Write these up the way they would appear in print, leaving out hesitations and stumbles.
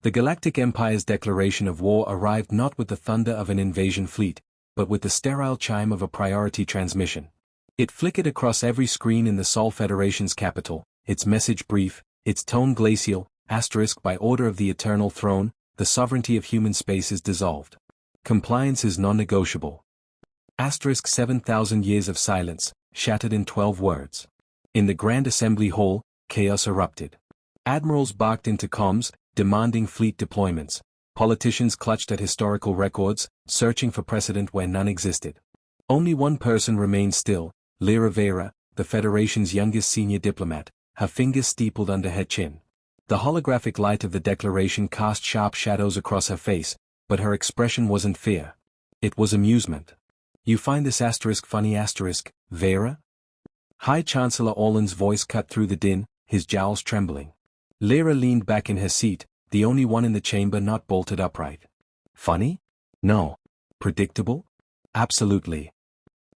The Galactic Empire's declaration of war arrived not with the thunder of an invasion fleet, but with the sterile chime of a priority transmission. It flickered across every screen in the Sol Federation's capital, its message brief, its tone glacial, * by order of the Eternal Throne, the sovereignty of human space is dissolved. Compliance is non-negotiable. * 7,000 years of silence, shattered in 12 words. In the Grand Assembly Hall, chaos erupted. Admirals barked into comms, demanding fleet deployments. Politicians clutched at historical records, searching for precedent where none existed. Only one person remained still, Lyra Vera, the Federation's youngest senior diplomat, her fingers steepled under her chin. The holographic light of the declaration cast sharp shadows across her face, but her expression wasn't fear. It was amusement. You find this * funny *, Vera? High Chancellor Orlan's voice cut through the din, his jowls trembling. Lyra leaned back in her seat, the only one in the chamber not bolted upright. Funny? No. Predictable? Absolutely.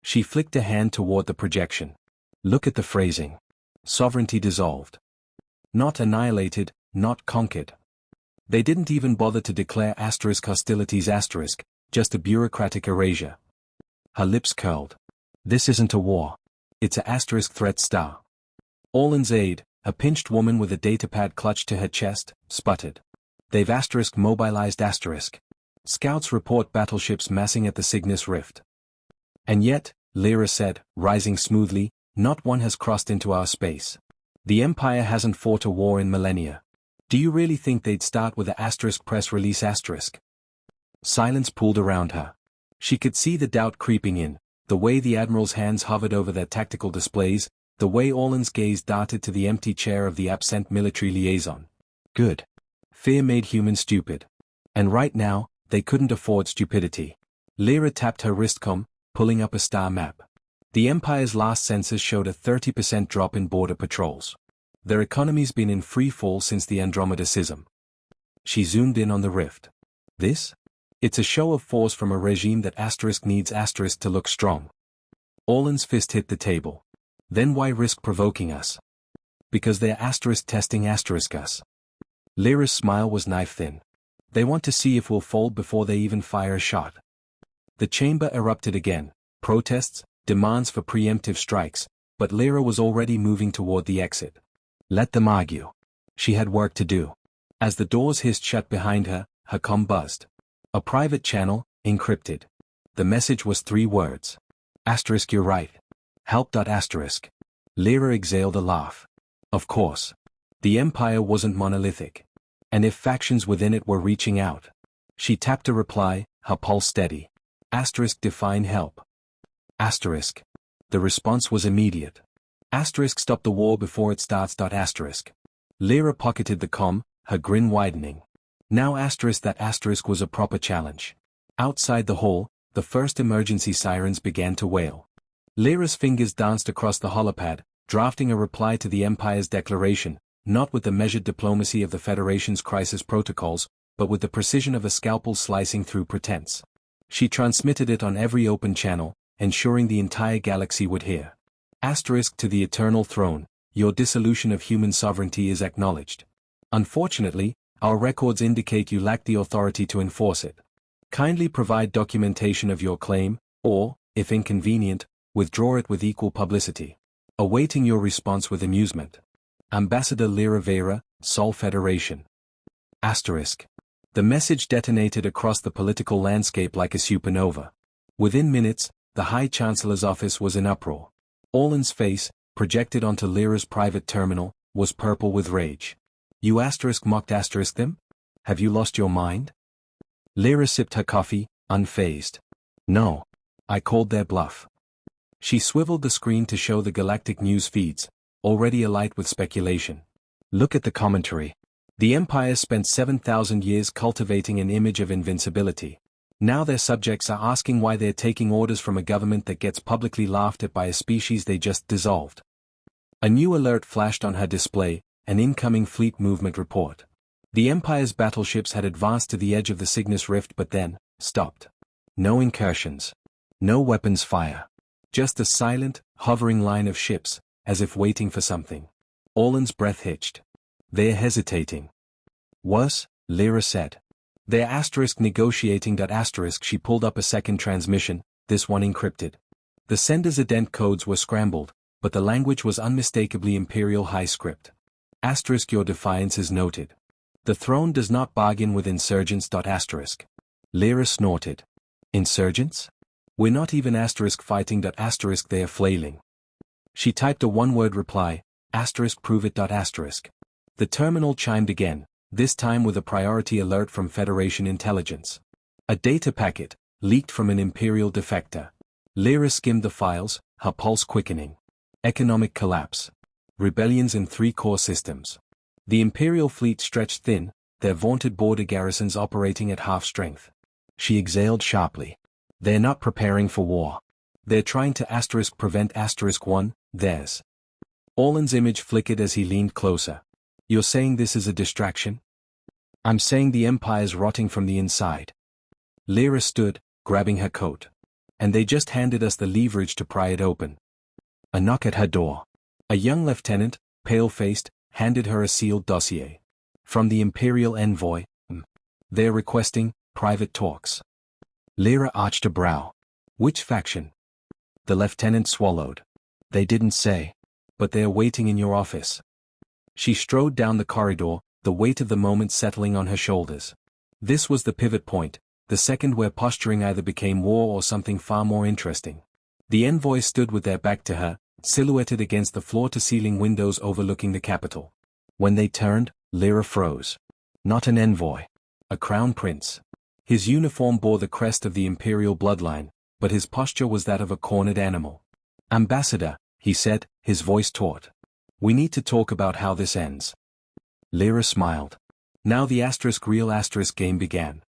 She flicked a hand toward the projection. Look at the phrasing. Sovereignty dissolved. Not annihilated, not conquered. They didn't even bother to declare * hostilities *, just a bureaucratic erasure. Her lips curled. This isn't a war. It's a * threat star. Orlan's aide, a pinched woman with a datapad clutched to her chest, sputtered. They've * mobilized *. Scouts report battleships massing at the Cygnus Rift. And yet, Lyra said, rising smoothly, not one has crossed into our space. The Empire hasn't fought a war in millennia. Do you really think they'd start with a * press release *? Silence pooled around her. She could see the doubt creeping in, the way the Admiral's hands hovered over their tactical displays, the way Orlan's gaze darted to the empty chair of the absent military liaison. Good. Fear made humans stupid. And right now, they couldn't afford stupidity. Lyra tapped her wristcom, pulling up a star map. The Empire's last census showed a 30% drop in border patrols. Their economy's been in free fall since the Andromeda Schism. She zoomed in on the rift. This? It's a show of force from a regime that * needs * to look strong. Orlan's fist hit the table. Then why risk provoking us? Because they're * testing * us. Lyra's smile was knife-thin. They want to see if we'll fold before they even fire a shot. The chamber erupted again, protests, demands for preemptive strikes, but Lyra was already moving toward the exit. Let them argue. She had work to do. As the doors hissed shut behind her, her comm buzzed. A private channel, encrypted. The message was 3 words. * you're right. Help. *. Lyra exhaled a laugh. Of course. The Empire wasn't monolithic. And if factions within it were reaching out. She tapped a reply, her pulse steady. * define help. *. The response was immediate. * stop the war before it starts. *. Lyra pocketed the comm, her grin widening. Now * that * was a proper challenge. Outside the hall, the first emergency sirens began to wail. Lyra's fingers danced across the holopad, drafting a reply to the Empire's declaration, not with the measured diplomacy of the Federation's crisis protocols, but with the precision of a scalpel slicing through pretense. She transmitted it on every open channel, ensuring the entire galaxy would hear. * to the Eternal Throne, your dissolution of human sovereignty is acknowledged. Unfortunately, our records indicate you lack the authority to enforce it. Kindly provide documentation of your claim, or, if inconvenient, withdraw it with equal publicity. Awaiting your response with amusement. Ambassador Lyra Vera, Sol Federation. *. The message detonated across the political landscape like a supernova. Within minutes, the High Chancellor's office was in uproar. Orlan's face, projected onto Lyra's private terminal, was purple with rage. You * mocked * them? Have you lost your mind? Lyra sipped her coffee, unfazed. No. I called their bluff. She swiveled the screen to show the galactic news feeds, already alight with speculation. Look at the commentary. The Empire spent 7,000 years cultivating an image of invincibility. Now their subjects are asking why they're taking orders from a government that gets publicly laughed at by a species they just dissolved. A new alert flashed on her display, an incoming fleet movement report. The Empire's battleships had advanced to the edge of the Cygnus Rift but then, stopped. No incursions. No weapons fire. Just a silent, hovering line of ships, as if waiting for something. Orlan's breath hitched. They're hesitating. Worse, Lyra said. They're asterisk negotiating. Asterisk. She pulled up a second transmission, this one encrypted. The sender's ident codes were scrambled, but the language was unmistakably Imperial High Script. Asterisk. Your defiance is noted. The throne does not bargain with insurgents. Asterisk. Lyra snorted. Insurgents? We're not even asterisk fighting. Asterisk. They are flailing. She typed a one-word reply, asterisk prove it. Asterisk. The terminal chimed again, this time with a priority alert from Federation intelligence. A data packet, leaked from an Imperial defector. Lyra skimmed the files, her pulse quickening. Economic collapse. Rebellions in 3 core systems. The Imperial fleet stretched thin, their vaunted border garrisons operating at half strength. She exhaled sharply. They're not preparing for war. They're trying to asterisk prevent asterisk one, theirs. Orlan's image flickered as he leaned closer. You're saying this is a distraction? I'm saying the Empire's rotting from the inside. Lyra stood, grabbing her coat. And they just handed us the leverage to pry it open. A knock at her door. A young lieutenant, pale-faced, handed her a sealed dossier. From the Imperial envoy. They're requesting private talks. Lyra arched a brow. Which faction? The lieutenant swallowed. They didn't say. But they're waiting in your office. She strode down the corridor, the weight of the moment settling on her shoulders. This was the pivot point, the second where posturing either became war or something far more interesting. The envoy stood with their back to her, silhouetted against the floor-to-ceiling windows overlooking the capital. When they turned, Lyra froze. Not an envoy. A crown prince. His uniform bore the crest of the Imperial bloodline, but his posture was that of a cornered animal. Ambassador, he said, his voice taut. We need to talk about how this ends. Lyra smiled. Now the real game began.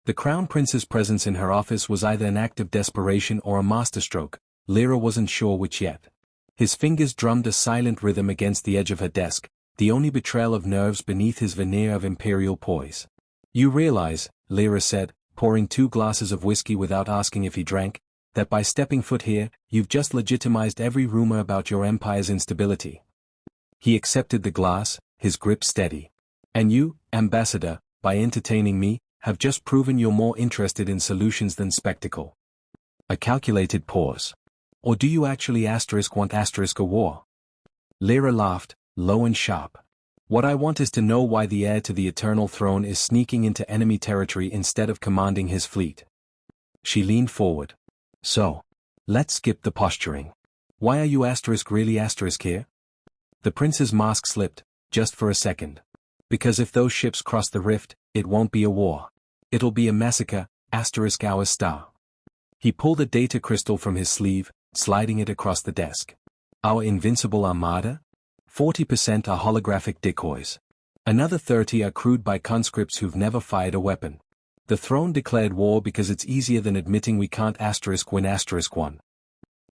The Crown Prince's presence in her office was either an act of desperation or a masterstroke, Lyra wasn't sure which yet. His fingers drummed a silent rhythm against the edge of her desk, the only betrayal of nerves beneath his veneer of imperial poise. You realize, Lyra said, pouring 2 glasses of whiskey without asking if he drank, that by stepping foot here, you've just legitimized every rumor about your empire's instability. He accepted the glass, his grip steady. And you, Ambassador, by entertaining me, have just proven you're more interested in solutions than spectacle. A calculated pause. Or do you actually want a war? Lyra laughed, low and sharp. What I want is to know why the heir to the Eternal Throne is sneaking into enemy territory instead of commanding his fleet. She leaned forward. So, let's skip the posturing. Why are you really here? The prince's mask slipped, just for a second. Because if those ships cross the rift, it won't be a war. It'll be a massacre, our star. He pulled a data crystal from his sleeve, sliding it across the desk. Our invincible armada? 40% are holographic decoys. Another 30 are crewed by conscripts who've never fired a weapon. The throne declared war because it's easier than admitting we can't win one.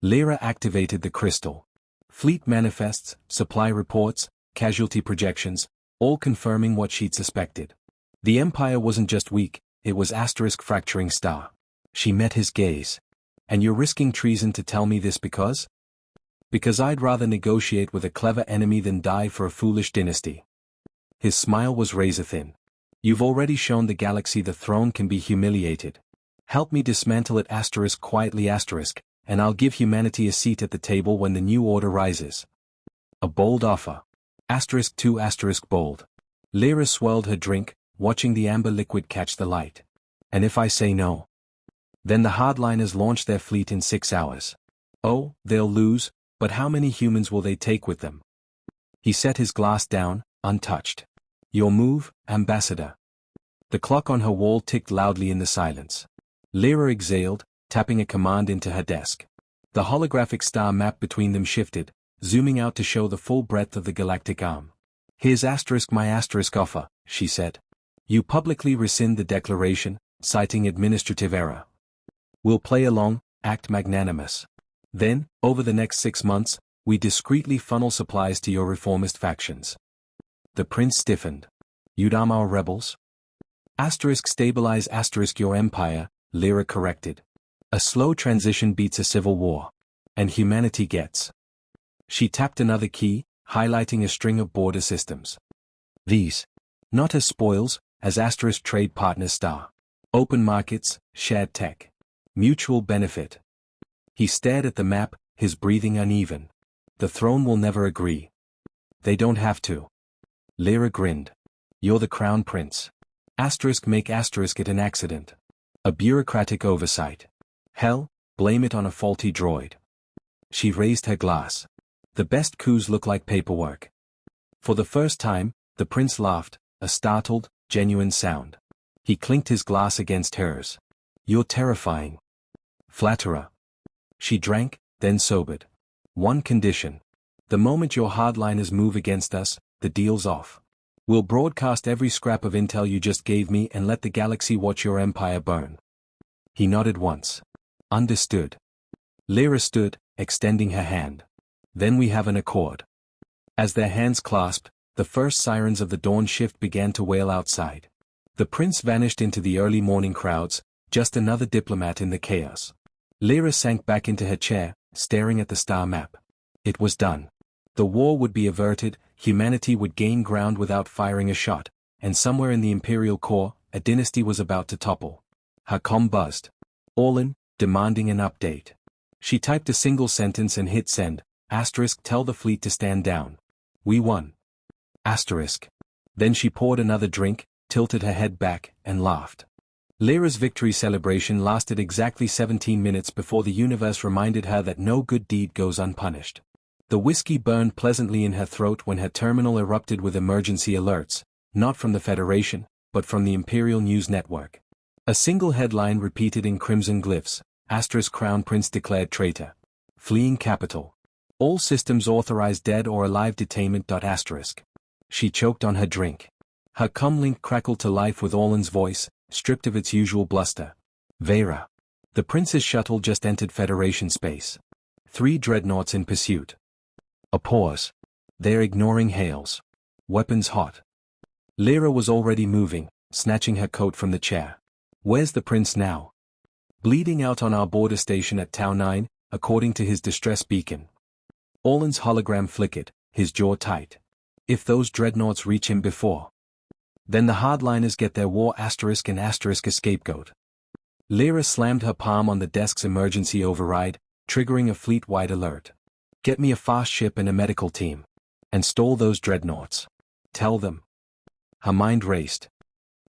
Lyra activated the crystal. Fleet manifests, supply reports, casualty projections, all confirming what she'd suspected. The Empire wasn't just weak, it was fracturing star. She met his gaze. And you're risking treason to tell me this because? Because I'd rather negotiate with a clever enemy than die for a foolish dynasty. His smile was razor-thin. You've already shown the galaxy the throne can be humiliated. Help me dismantle it quietly and I'll give humanity a seat at the table when the new order rises. A bold offer. *2 bold. Lyra swirled her drink, watching the amber liquid catch the light. And if I say no? Then the hardliners launch their fleet in 6 hours. Oh, they'll lose, but how many humans will they take with them? He set his glass down, untouched. Your move, Ambassador. The clock on her wall ticked loudly in the silence. Lyra exhaled, tapping a command into her desk. The holographic star map between them shifted, zooming out to show the full breadth of the galactic arm. Here's my offer, she said. You publicly rescind the declaration, citing administrative error. We'll play along, act magnanimous. Then, over the next 6 months, we discreetly funnel supplies to your reformist factions. The prince stiffened. You'd arm our rebels? Stabilize your empire, Lyra corrected. A slow transition beats a civil war. And humanity gets. She tapped another key, highlighting a string of border systems. These. Not as spoils, as asterisk trade partner star. Open markets, shared tech. Mutual benefit. He stared at the map, his breathing uneven. The throne will never agree. They don't have to. Lyra grinned. You're the crown prince. Asterisk make asterisk it an accident. A bureaucratic oversight. Hell, blame it on a faulty droid. She raised her glass. The best coups look like paperwork. For the first time, the prince laughed, a startled, genuine sound. He clinked his glass against hers. You're terrifying. Flatterer. She drank, then sobered. One condition. The moment your hardliners move against us, the deal's off. We'll broadcast every scrap of intel you just gave me and let the galaxy watch your empire burn. He nodded once. Understood. Lyra stood, extending her hand. Then we have an accord. As their hands clasped, the first sirens of the dawn shift began to wail outside. The prince vanished into the early morning crowds, just another diplomat in the chaos. Lyra sank back into her chair, staring at the star map. It was done. The war would be averted, humanity would gain ground without firing a shot, and somewhere in the Imperial core, a dynasty was about to topple. Her comm buzzed. Orlan, demanding an update. She typed a single sentence and hit send. Asterisk tell the fleet to stand down. We won. Asterisk. Then she poured another drink, tilted her head back, and laughed. Lyra's victory celebration lasted exactly 17 minutes before the universe reminded her that no good deed goes unpunished. The whiskey burned pleasantly in her throat when her terminal erupted with emergency alerts, not from the Federation, but from the Imperial News Network. A single headline repeated in crimson glyphs, asterisk Crown Prince declared traitor. Fleeing capital. All systems authorized dead or alive detainment. Asterisk. She choked on her drink. Her comlink crackled to life with Orlan's voice, stripped of its usual bluster. Vera. The prince's shuttle just entered Federation space. 3 dreadnoughts in pursuit. A pause. They're ignoring hails. Weapons hot. Lyra was already moving, snatching her coat from the chair. Where's the prince now? Bleeding out on our border station at Tau 9, according to his distress beacon. Orlan's hologram flickered, his jaw tight. If those dreadnoughts reach him before. Then the hardliners get their war asterisk and asterisk a scapegoat. Lyra slammed her palm on the desk's emergency override, triggering a fleet-wide alert. Get me a fast ship and a medical team. And stall those dreadnoughts. Tell them. Her mind raced.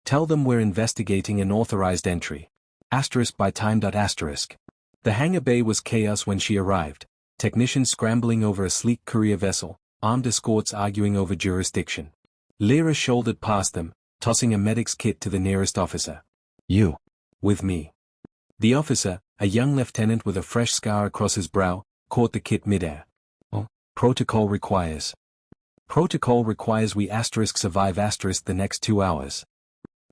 Tell them we're investigating an authorized entry. Asterisk by time. Asterisk. The hangar bay was chaos when she arrived. Technicians scrambling over a sleek courier vessel, armed escorts arguing over jurisdiction. Lyra shouldered past them, tossing a medic's kit to the nearest officer. You. With me. The officer, a young lieutenant with a fresh scar across his brow, caught the kit midair. Oh, protocol requires. Protocol requires we asterisk survive asterisk the next 2 hours.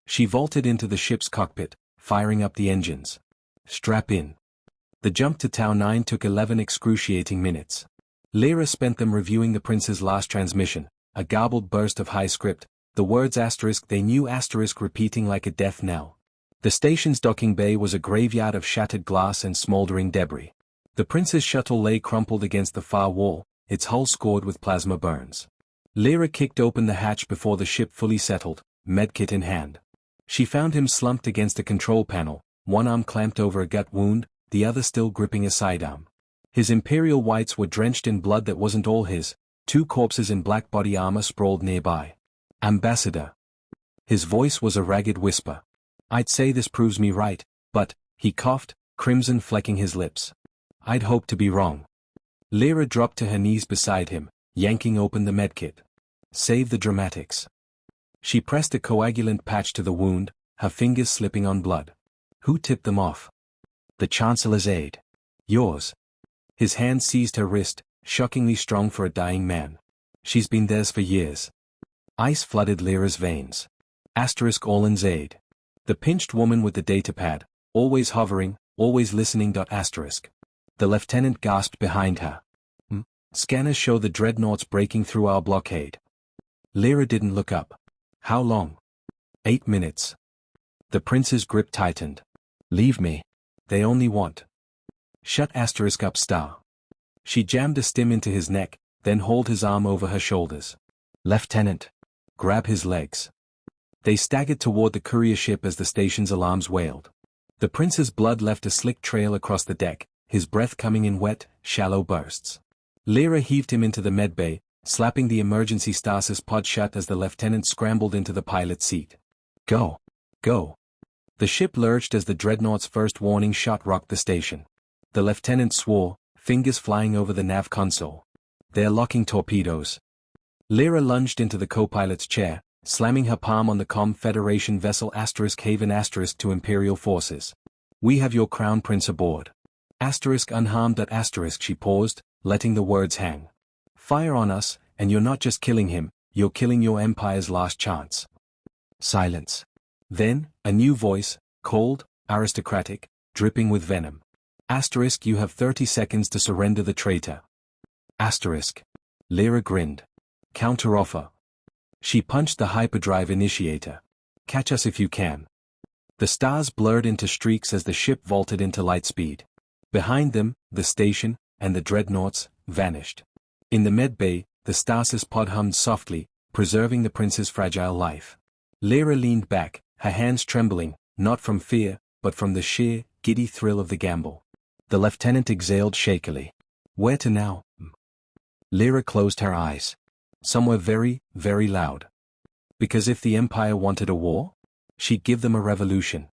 She vaulted into the ship's cockpit, firing up the engines. Strap in. The jump to Tau 9 took 11 excruciating minutes. Lyra spent them reviewing the prince's last transmission, a garbled burst of high script, the words asterisk they knew asterisk repeating like a death knell. The station's docking bay was a graveyard of shattered glass and smoldering debris. The prince's shuttle lay crumpled against the far wall, its hull scored with plasma burns. Lyra kicked open the hatch before the ship fully settled, medkit in hand. She found him slumped against a control panel, one arm clamped over a gut wound, the other still gripping a sidearm. His imperial whites were drenched in blood that wasn't all his, 2 corpses in black body armor sprawled nearby. Ambassador. His voice was a ragged whisper. I'd say this proves me right, but, he coughed, crimson flecking his lips. I'd hope to be wrong. Lyra dropped to her knees beside him, yanking open the medkit. Save the dramatics. She pressed a coagulant patch to the wound, her fingers slipping on blood. Who tipped them off? The Chancellor's aide. Yours. His hand seized her wrist, shockingly strong for a dying man. She's been theirs for years. Ice flooded Lyra's veins. Asterisk Orlan's aide. The pinched woman with the datapad, always hovering, always listening. Asterisk. The lieutenant gasped behind her. Scanners show the dreadnoughts breaking through our blockade. Lyra didn't look up. How long? 8 minutes. The prince's grip tightened. Leave me. They only want. Shut asterisk up star. She jammed a stim into his neck, then hauled his arm over her shoulders. Lieutenant. Grab his legs. They staggered toward the courier ship as the station's alarms wailed. The prince's blood left a slick trail across the deck, his breath coming in wet, shallow bursts. Lyra heaved him into the medbay, slapping the emergency stasis pod shut as the lieutenant scrambled into the pilot's seat. Go. Go. The ship lurched as the dreadnought's first warning shot rocked the station. The lieutenant swore, fingers flying over the nav console. They're locking torpedoes. Lyra lunged into the co-pilot's chair, slamming her palm on the comm Federation vessel Haven to Imperial forces. We have your crown prince aboard. Unharmed at she paused, letting the words hang. Fire on us, and you're not just killing him, you're killing your empire's last chance. Silence. Then, a new voice, cold, aristocratic, dripping with venom. You have 30 seconds to surrender the traitor. Lyra grinned. Counteroffer. She punched the hyperdrive initiator. Catch us if you can. The stars blurred into streaks as the ship vaulted into lightspeed. Behind them, the station, and the dreadnoughts, vanished. In the medbay, the stasis pod hummed softly, preserving the prince's fragile life. Lyra leaned back, her hands trembling, not from fear, but from the sheer, giddy thrill of the gamble. The lieutenant exhaled shakily. Where to now? Lyra closed her eyes. Somewhere very, very loud. Because if the Empire wanted a war, she'd give them a revolution.